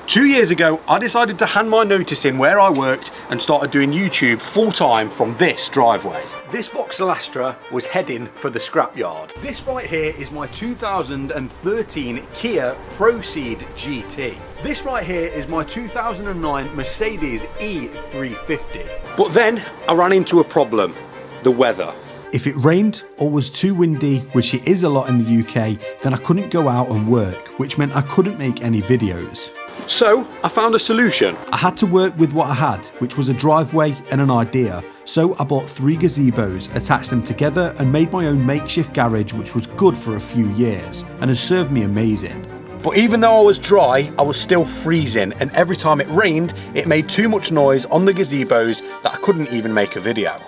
2 years ago, I decided to hand my notice in where I worked and started doing YouTube full-time from this driveway. This Vauxhall Astra was heading for the scrapyard. This right here is my 2013 Kia Proceed GT. This right here is my 2009 Mercedes E350. But then I ran into a problem: the weather. If it rained or was too windy, which it is a lot in the UK, then I couldn't go out and work, which meant I couldn't make any videos. So I found a solution. I had to work with what I had, which was a driveway and an idea. So I bought 3 gazebos, attached them together and made my own makeshift garage, which was good for a few years and has served me amazing. But even though I was dry, I was still freezing, and every time it rained, it made too much noise on the gazebos that I couldn't even make a video.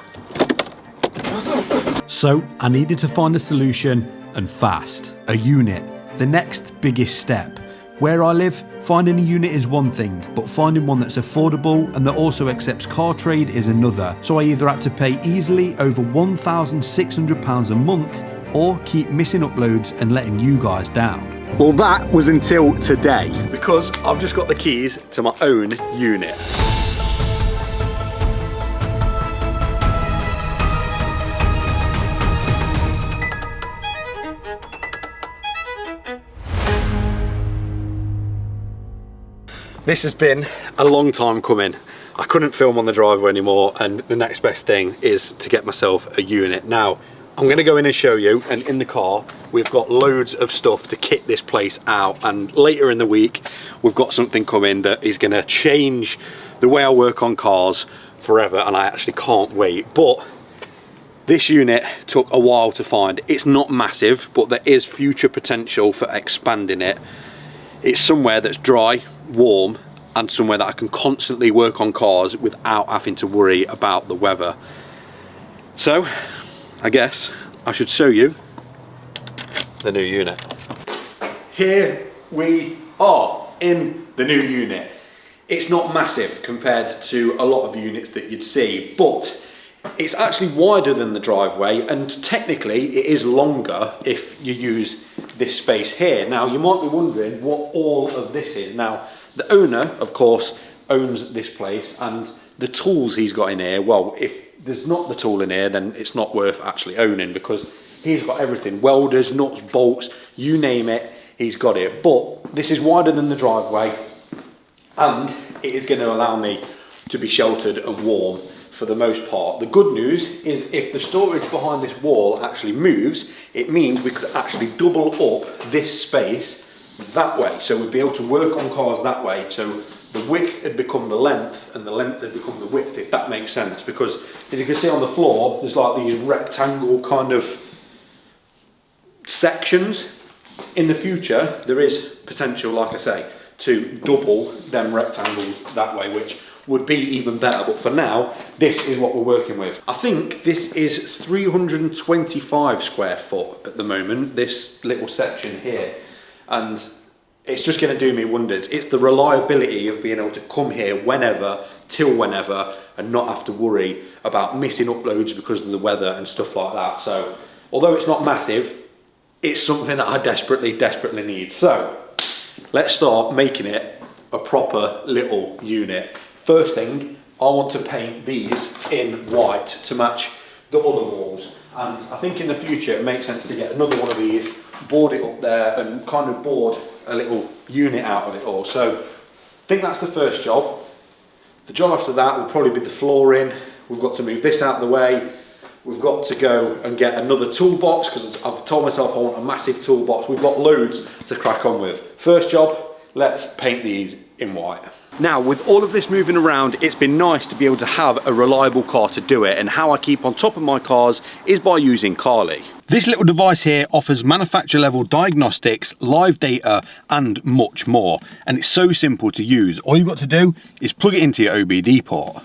So I needed to find a solution, and fast. A unit, the next biggest step. Where I live, finding a unit is one thing, but finding one that's affordable and that also accepts car trade is another. So I either had to pay easily over £1,600 a month or keep missing uploads and letting you guys down. Well, that was until today, because I've just got the keys to my own unit. This has been a long time coming. I couldn't film on the driveway anymore, and the next best thing is to get myself a unit. Now, I'm gonna go in and show you, and in the car, we've got loads of stuff to kit this place out, and later in the week, we've got something coming that is gonna change the way I work on cars forever, and I actually can't wait. But this unit took a while to find. It's not massive, but there is future potential for expanding it. It's somewhere that's dry, warm, and somewhere that I can constantly work on cars without having to worry about the weather. So, I guess I should show you the new unit. Here we are in the new unit. It's not massive compared to a lot of units that you'd see, but it's actually wider than the driveway, and technically it is longer if you use this space here. Now, you might be wondering what all of this is. Now, the owner, of course, owns this place, and the tools he's got in here, well, if there's not the tool in here, then it's not worth actually owning, because he's got everything: welders, nuts, bolts, you name it, he's got it. But this is wider than the driveway, and it is going to allow me to be sheltered and warm for the most part. The good news is, if the storage behind this wall actually moves, it means we could actually double up this space that way. So we'd be able to work on cars that way. So the width had become the length, and the length had become the width, if that makes sense. Because as you can see on the floor, there's like these rectangle kind of sections. In the future, there is potential, like I say, to double them rectangles that way, which would be even better. But for now, this is what we're working with. I think this is 325 square foot at the moment, this little section here, and it's just going to do me wonders. It's the reliability of being able to come here whenever, till whenever, and not have to worry about missing uploads because of the weather and stuff like that. So, although it's not massive, it's something that I desperately need. So, let's start making it a proper little unit. First thing, I want to paint these in white to match the other walls. And I think in the future it makes sense to get another one of these, board it up there, and kind of board a little unit out of it all. So I think that's the first job. The job after that will probably be the flooring. We've got to move this out of the way. We've got to go and get another toolbox, because I've told myself I want a massive toolbox. We've got loads to crack on with. First job, let's paint these in white. Now, with all of this moving around, it's been nice to be able to have a reliable car to do it, and how I keep on top of my cars is by using Carly. This little device here offers manufacturer level diagnostics, live data, and much more, and it's so simple to use. All you've got to do is plug it into your OBD port.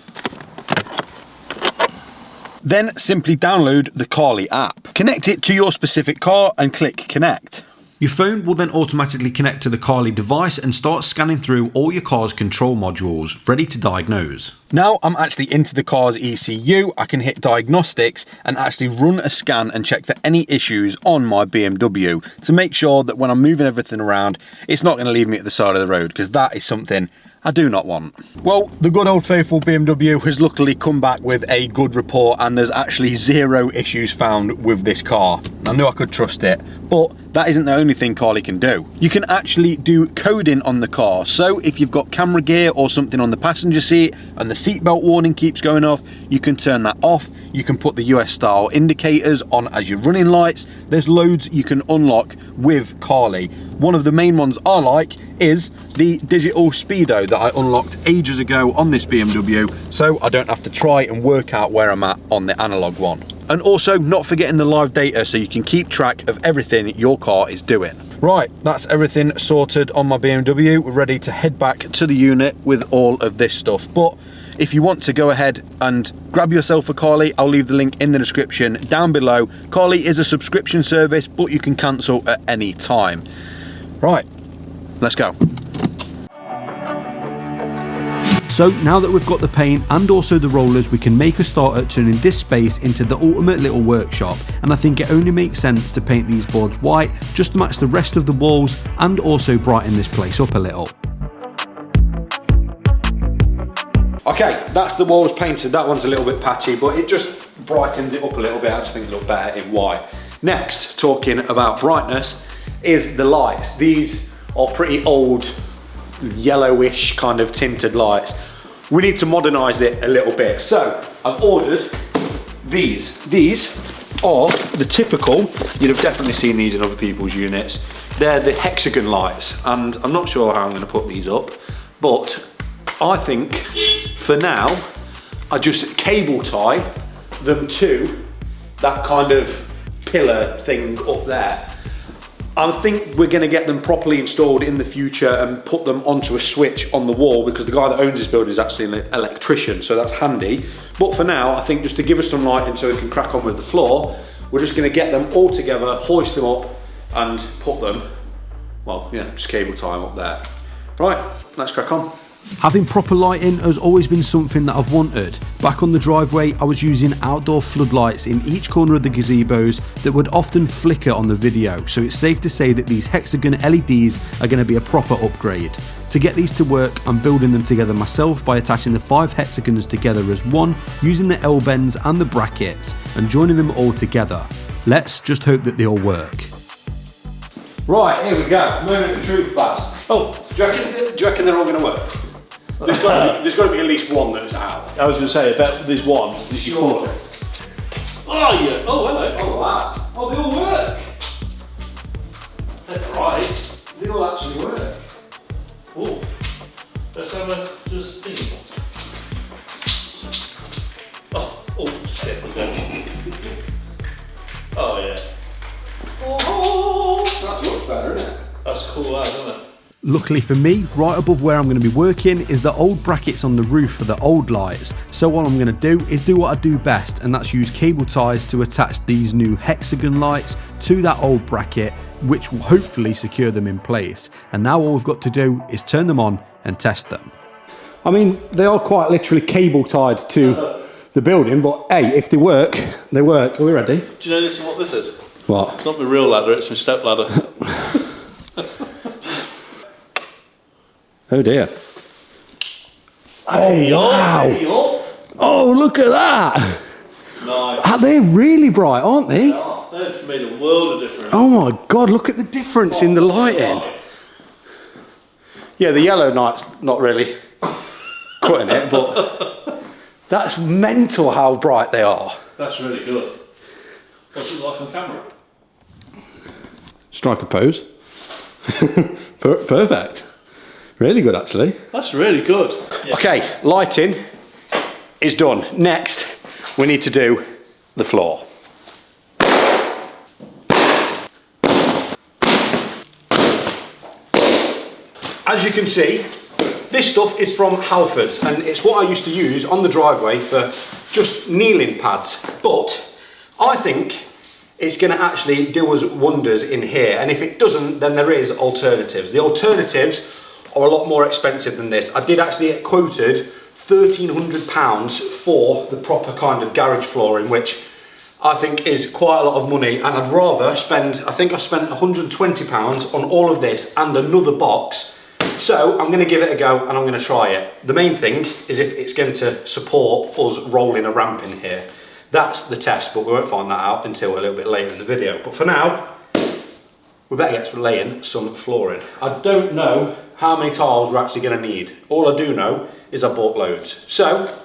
Then simply download the Carly app. Connect it to your specific car and click connect. Your phone will then automatically connect to the Carly device and start scanning through all your car's control modules, ready to diagnose. Now I'm actually into the car's ECU, I can hit Diagnostics and actually run a scan and check for any issues on my BMW to make sure that when I'm moving everything around, it's not going to leave me at the side of the road, because that is something I do not want. Well, the good old faithful BMW has luckily come back with a good report, and there's actually 0 issues found with this car. I knew I could trust it, but that isn't the only thing Carly can do. You can actually do coding on the car. So if you've got camera gear or something on the passenger seat and the seatbelt warning keeps going off, you can turn that off. You can put the US style indicators on as your running lights. There's loads you can unlock with Carly. One of the main ones I like is the digital speedo that I unlocked ages ago on this BMW, so I don't have to try and work out where I'm at on the analog one. And also not forgetting the live data, so you can keep track of everything your car is doing. Right, that's everything sorted on my BMW. We're ready to head back to the unit with all of this stuff. But if you want to go ahead and grab yourself a Carly, I'll leave the link in the description down below. Carly is a subscription service, but you can cancel at any time. Right, let's go. So now that we've got the paint and also the rollers, we can make a start at turning this space into the ultimate little workshop, and I think it only makes sense to paint these boards white just to match the rest of the walls and also brighten this place up a little. Okay, that's the walls painted. That one's a little bit patchy, but it just brightens it up a little bit. I just think it looked better in white. Next, talking about brightness, is the lights. These are pretty old, yellowish kind of tinted lights. We need to modernize it a little bit. So I've ordered these. These are the typical, you'd have definitely seen these in other people's units. They're the hexagon lights, and I'm not sure how I'm going to put these up, but I think for now I just cable tie them to that kind of pillar thing up there. I think we're going to get them properly installed in the future and put them onto a switch on the wall, because the guy that owns this building is actually an electrician, so that's handy. But for now, I think just to give us some lighting so we can crack on with the floor, we're just going to get them all together, hoist them up and put them, well, yeah, just cable tie them up there. Right, let's crack on. Having proper lighting has always been something that I've wanted. Back on the driveway, I was using outdoor floodlights in each corner of the gazebos that would often flicker on the video, so it's safe to say that these hexagon LEDs are going to be a proper upgrade. To get these to work, I'm building them together myself by attaching the 5 hexagons together as one, using the L-bends and the brackets, and joining them all together. Let's just hope that they all work. Right, here we go. Moment of truth, Baz. Oh, do you reckon they're all going to work? There's got to be at least one that's out. I was going to say, I bet there's one. Sure. Oh, yeah. Oh, hello. Oh, wow. Oh, they all work. That's right. They all actually work. Oh, let's have a just think. Oh, shit. Oh, yeah. Oh, that's much better, isn't it? That's cool, isn't it? Luckily for me, right above where I'm going to be working is the old brackets on the roof for the old lights. So what I'm going to do is do what I do best, and that's use cable ties to attach these new hexagon lights to that old bracket, which will hopefully secure them in place. And now all we've got to do is turn them on and test them. I mean, they are quite literally cable tied to the building, but hey, if they work, they work. Are we ready? Do you know this is what this is? What? It's not my real ladder, it's my step ladder. Oh dear. Hey, wow. Hey, Oh, look at that. Nice. They're really bright, aren't they? Oh, they've made a world of difference. Oh my God, look at the difference in the lighting. Yeah, the yellow night's not really cutting it, but that's mental how bright they are. That's really good. What's it like on camera? Strike a pose. Perfect. Really good, actually. That's really good. Yeah. Okay, lighting is done. Next, we need to do the floor. As you can see, this stuff is from Halfords, and it's what I used to use on the driveway for just kneeling pads. But I think it's going to actually do us wonders in here. And if it doesn't, then there is alternatives. The alternatives are a lot more expensive than this. I did actually get quoted £1,300 for the proper kind of garage flooring, which I think is quite a lot of money, and I'd rather spend, I think I spent £120 on all of this and another box. So I'm going to give it a go and I'm going to try it. The main thing is if it's going to support us rolling a ramp in here. That's the test, but we won't find that out until a little bit later in the video. But for now, we better get laying some flooring. I don't know how many tiles we're actually going to need. All I do know is I bought loads. So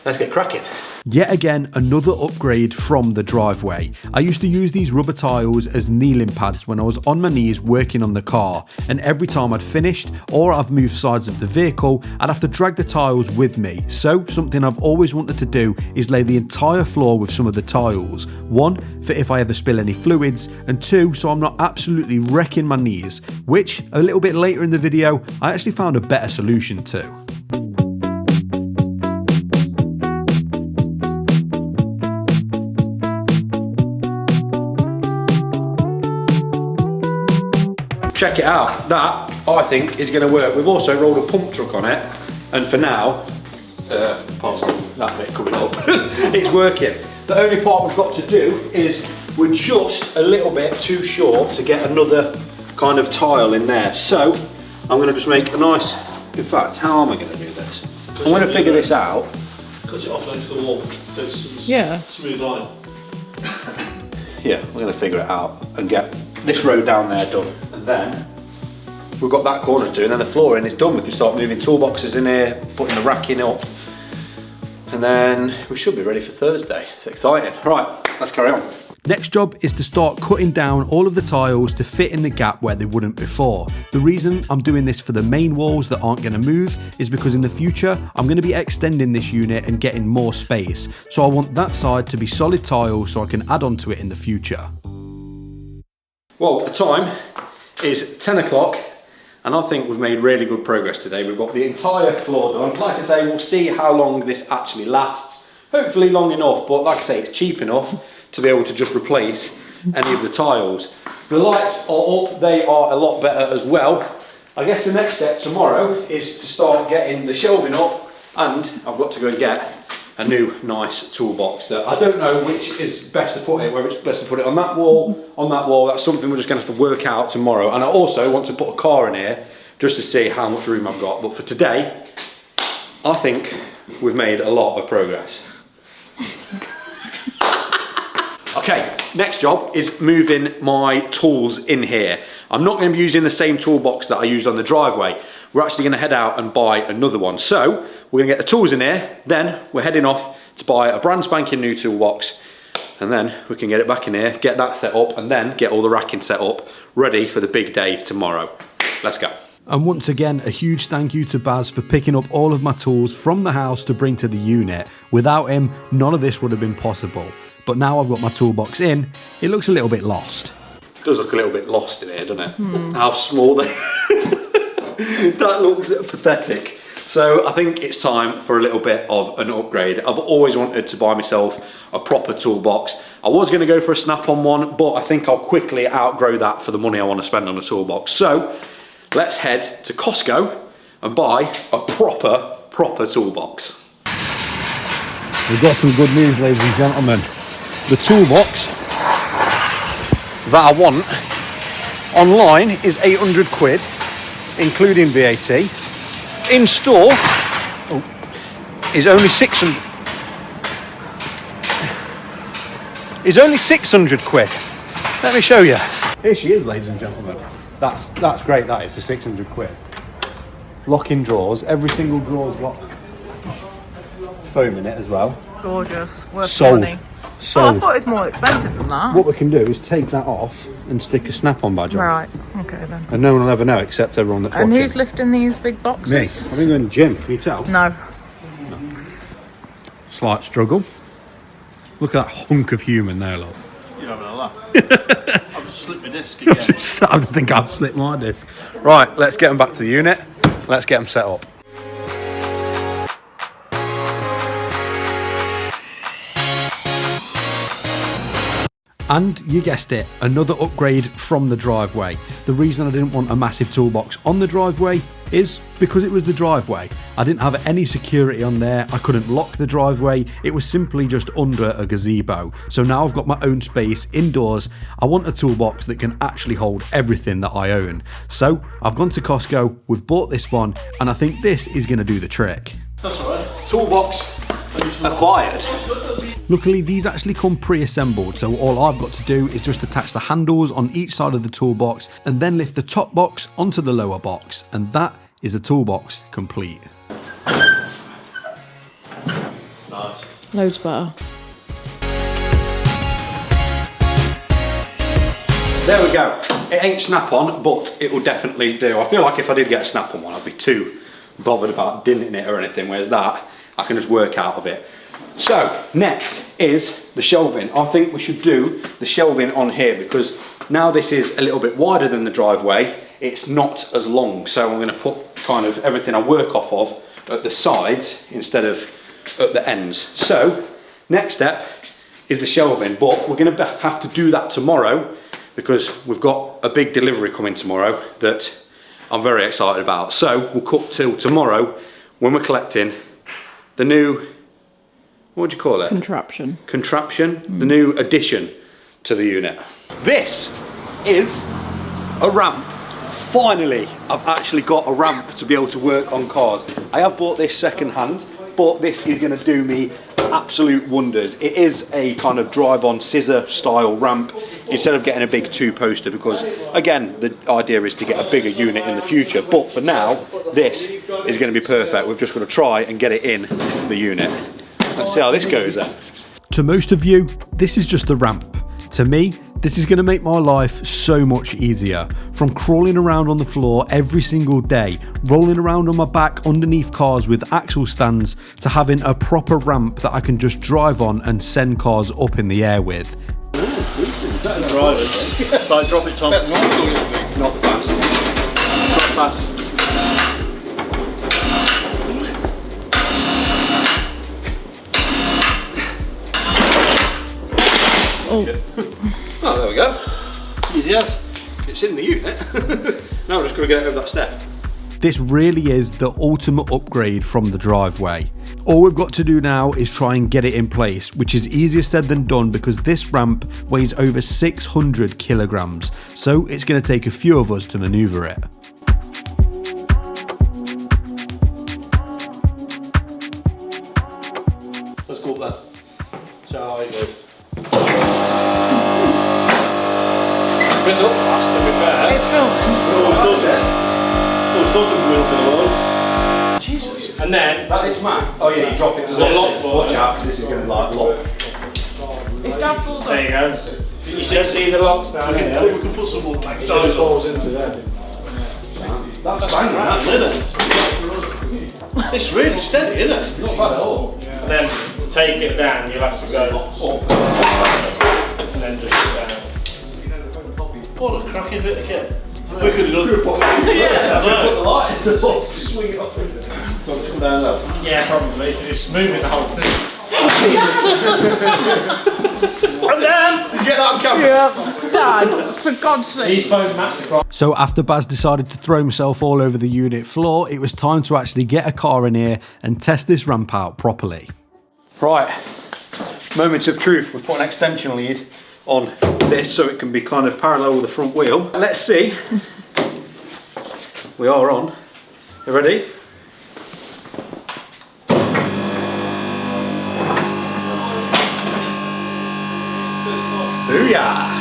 let's get cracking. Yet again, another upgrade from the driveway. I used to use these rubber tiles as kneeling pads when I was on my knees working on the car, and every time I'd finished or I've moved sides of the vehicle, I'd have to drag the tiles with me. So something I've always wanted to do is lay the entire floor with some of the tiles. One, for if I ever spill any fluids, and two, so I'm not absolutely wrecking my knees, which a little bit later in the video, I actually found a better solution to. Check it out, that I think is going to work. We've also rolled a pump truck on it, and for now, apart from that bit coming up, it's working. The only part we've got to do is we're just a little bit too short to get another kind of tile in there. So I'm going to just make a nice, in fact, how am I going to do this? I'm going to figure this out. Cut it off next to the wall, so it's Yeah. smooth line. Yeah, we're going to figure it out and get this row down there done. And then we've got that corner to do, and then the flooring is done. We can start moving toolboxes in here, putting the racking up, and then we should be ready for Thursday. It's exciting. Right, let's carry on. Next job is to start cutting down all of the tiles to fit in the gap where they wouldn't before. The reason I'm doing this for the main walls that aren't going to move is because in the future I'm going to be extending this unit and getting more space. So I want that side to be solid tiles so I can add on to it in the future. Well, the time is 10 o'clock, and I think we've made really good progress today. We've got the entire floor done. Like I say, we'll see how long this actually lasts. Hopefully long enough, but like I say, it's cheap enough to be able to just replace any of the tiles. The lights are up, they are a lot better as well. I guess the next step tomorrow is to start getting the shelving up, and I've got to go and get a new nice toolbox that I don't know which is best to put it, whether it's best to put it on that wall, that's something we're just going to have to work out tomorrow. And I also want to put a car in here just to see how much room I've got. But for today, I think we've made a lot of progress. Okay, next job is moving my tools in here. I'm not going to be using the same toolbox that I used on the driveway. We're actually going to head out and buy another one. So we're going to get the tools in here, then we're heading off to buy a brand spanking new toolbox, and then we can get it back in here, get that set up, and then get all the racking set up, ready for the big day tomorrow. Let's go. And once again, a huge thank you to Baz for picking up all of my tools from the house to bring to the unit. Without him, none of this would have been possible. But now I've got my toolbox in, it looks a little bit lost. It does look a little bit lost in here, doesn't it? How small they... That looks pathetic. So I think it's time for a little bit of an upgrade. I've always wanted to buy myself a proper toolbox. I was going to go for a snap-on one, but I think I'll quickly outgrow that for the money I want to spend on a toolbox. So let's head to Costco and buy a proper toolbox. We've got some good news, ladies and gentlemen. The toolbox that I want online is 800 quid, including VAT. In store is only 600. Is only 600 quid. Let me show you. Here she is, ladies and gentlemen. That's great. That is for 600 quid. Locking drawers. Every single drawer's got foam in it as well. Gorgeous. Worth Sold. money. So Oh, I thought it was more expensive than that. what we can do is take that off and stick a snap-on badge on. Right. Okay then. And no one will ever know except everyone that's And watching. who's lifting these big Me. boxes? I've been going to the gym, can you tell? No. Slight struggle. Look at that hunk of human there, look. You're having a laugh. I've just slipped my disc again. I think I've slipped my disc. Right, let's get them back to the unit. Let's get them set up. And you guessed it, another upgrade from the driveway. The reason I didn't want a massive toolbox on the driveway is because it was the driveway. I didn't have any security on there, I couldn't lock the driveway, it was simply just under a gazebo. So now I've got my own space indoors. I want a toolbox that can actually hold everything that I own. So I've gone to Costco, we've bought this one, and I think this is going to do the trick. That's alright. Toolbox acquired. Luckily these actually come pre-assembled, so all I've got to do is just attach the handles on each side of the toolbox and then lift the top box onto the lower box, and that is the toolbox complete. Nice. Loads better. There we go. It ain't snap-on, but it will definitely do. I feel like if I did get a snap-on one, I'd be too bothered about dinting it or anything, whereas that, I can just work out of it. So, next is the shelving. I think we should do the shelving on here because now this is a little bit wider than the driveway, it's not as long. So I'm going to put kind of everything I work off of at the sides instead of at the ends. So, next step is the shelving, but we're going to have to do that tomorrow because we've got a big delivery coming tomorrow that I'm very excited about. So, we'll cut till tomorrow when we're collecting the new, what would you call it? Contraption. Contraption, the new addition to the unit. This is a ramp. Finally, I've actually got a ramp to be able to work on cars. I have bought this second hand, but this is going to do me absolute wonders. It is a kind of drive-on scissor style ramp instead of getting a big two-poster because, again, the idea is to get a bigger unit in the future. But for now, this is going to be perfect. We've just got to try and get it in the unit. Let's see how this goes then. To most of you, this is just the ramp. To me, this is going to make my life so much easier. From crawling around on the floor every single day, rolling around on my back underneath cars with axle stands, to having a proper ramp that I can just drive on and send cars up in the air with. Drive it. Like drop it, Tom. Not fast. Not fast. Oh, there we go. Easy as. It's in the unit. Now we're just going to get it over that step. This really is the ultimate upgrade from the driveway. All we've got to do now is try and get it in place, which is easier said than done because this ramp weighs over 600 kilograms, so it's going to take a few of us to maneuver it. Let's go up then. See how it goes. Goes up fast, to be fair. It's filming. Oh, sort of real below. Jesus. And then That is mine. Oh yeah, you drop it. There's a lock for Watch it. out, because this is going to like lock. If Dad falls there you off. go. You see the locks down here. We can put some more like falls into there. That's bang, That's it. It's really steady, isn't it? Not bad at all. And then to take it down, you'll have to go up and then just go down. What a cracking bit of kit. We could have done it. Yeah, put the light in the box, swing it off. Don't come down low. Yeah, probably, because it's moving the whole thing. I'm down! You get that on camera? Yeah. Dad, for God's sake. These phone mats are quite. So after Baz decided to throw himself all over the unit floor, it was time to actually get a car in here and test this ramp out properly. Right, moment of truth. We put an extension lead on this so it can be kind of parallel with the front wheel. Let's see. We are on. You ready? Booyah!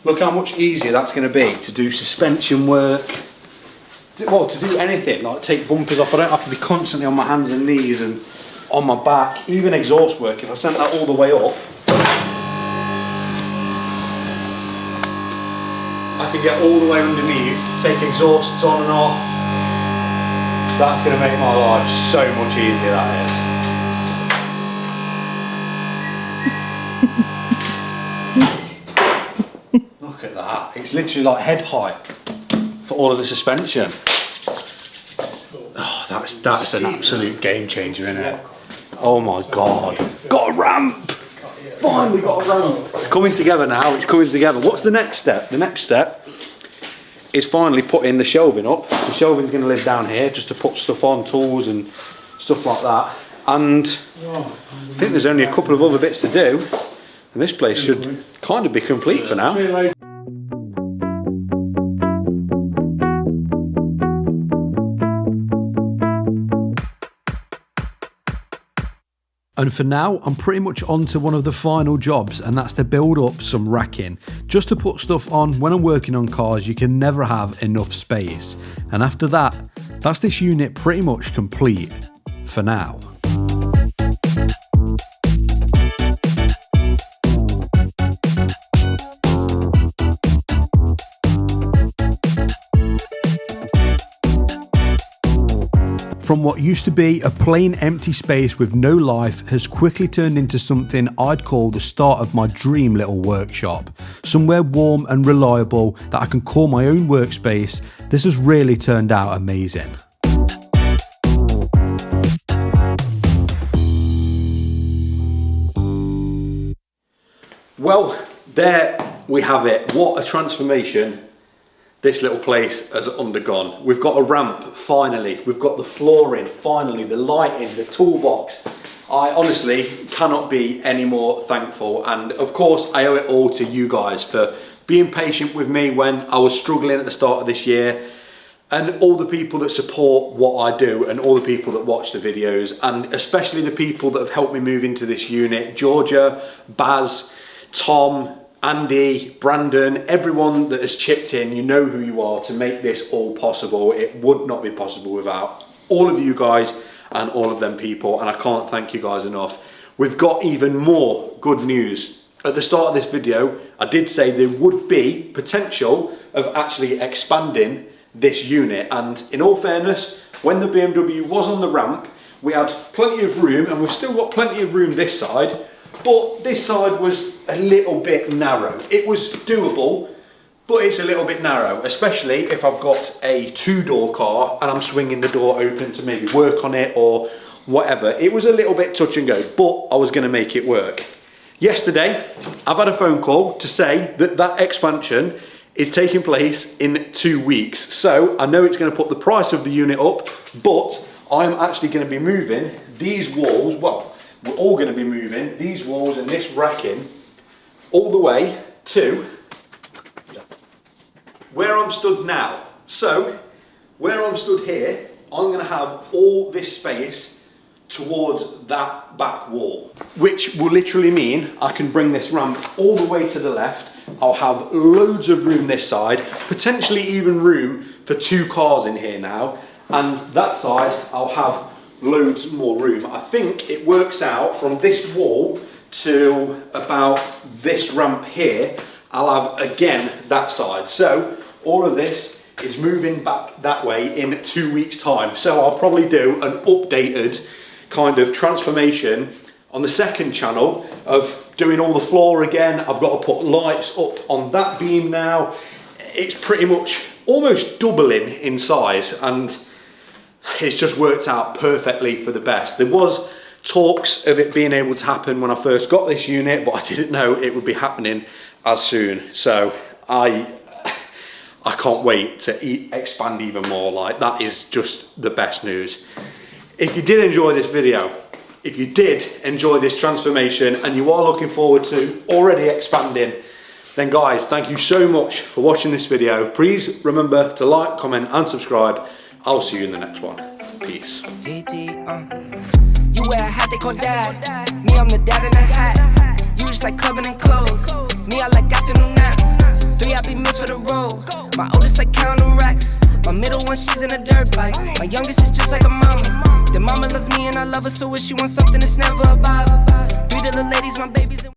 Look how much easier that's going to be to do suspension work. Well, to do anything, like take bumpers off. I don't have to be constantly on my hands and knees and on my back. Even exhaust work, if I sent that all the way up, I can get all the way underneath, take exhausts on and off. That's going to make my life so much easier, that is. Look at that, it's literally like head height for all of the suspension. Oh, that's an absolute game changer, isn't it? Oh my God. Got a ramp. Finally got a ramp. It's coming together now. It's coming together. What's the next step? The next step is finally putting the shelving up. The shelving's going to live down here just to put stuff on, tools and stuff like that. And I think there's only a couple of other bits to do. And this place should kind of be complete for now. And for now, I'm pretty much on to one of the final jobs, and that's to build up some racking. Just to put stuff on when I'm working on cars, you can never have enough space. And after that, that's this unit pretty much complete for now. From what used to be a plain empty space with no life has quickly turned into something I'd call the start of my dream little workshop. Somewhere warm and reliable that I can call my own workspace. This has really turned out amazing. Well, there we have it. What a transformation this little place has undergone. We've got a ramp, finally. We've got the flooring, finally. The lighting, the toolbox. I honestly cannot be any more thankful. And of course, I owe it all to you guys for being patient with me when I was struggling at the start of this year. And all the people that support what I do and all the people that watch the videos. And especially the people that have helped me move into this unit. Georgia, Baz, Tom, Andy, Brandon, everyone that has chipped in, you know who you are, to make this all possible. It would not be possible without all of you guys and all of them people, and I can't thank you guys enough. We've got even more good news. At the start of this video, I did say there would be potential of actually expanding this unit, and in all fairness, when the BMW was on the ramp, we had plenty of room, and we've still got plenty of room this side. But this side was a little bit narrow. It was doable, but it's a little bit narrow, especially if I've got a two-door car and I'm swinging the door open to maybe work on it or whatever. It was a little bit touch and go, but I was going to make it work. Yesterday, I've had a phone call to say that that expansion is taking place in 2 weeks. So I know it's going to put the price of the unit up, but I'm actually going to be moving these walls, well, we're all going to be moving these walls and this racking all the way to where I'm stood now. So, where I'm stood here, I'm going to have all this space towards that back wall, which will literally mean I can bring this ramp all the way to the left. I'll have loads of room this side, potentially even room for 2 cars in here now, and that side I'll have loads more room. I think it works out from this wall to about this ramp here. I'll have again that side. So all of this is moving back that way in 2 weeks time. So I'll probably do an updated kind of transformation on the second channel of doing all the floor again. I've got to put lights up on that beam now. It's pretty much almost doubling in size, and it's just worked out perfectly for the best. There was talks of it being able to happen when I first got this unit, but I didn't know it would be happening as soon. So I can't wait to expand even more. Like, that is just the best news. If you did enjoy this video, if you did enjoy this transformation and you are looking forward to already expanding, then guys, thank you so much for watching this video. Please remember to like, comment and subscribe. I'll see you in the next one. Peace. You wear a hat, they call dad. Me, I'm the dad in a hat. You just like clubbing and clothes. Me, I like afternoon naps. 3, I be missed for the road. My oldest like counting racks. My middle one, she's in a dirt bike. My youngest is just like a mama. The mama loves me and I love her, so if she wants something, it's never a bother. 3 little ladies, my babies.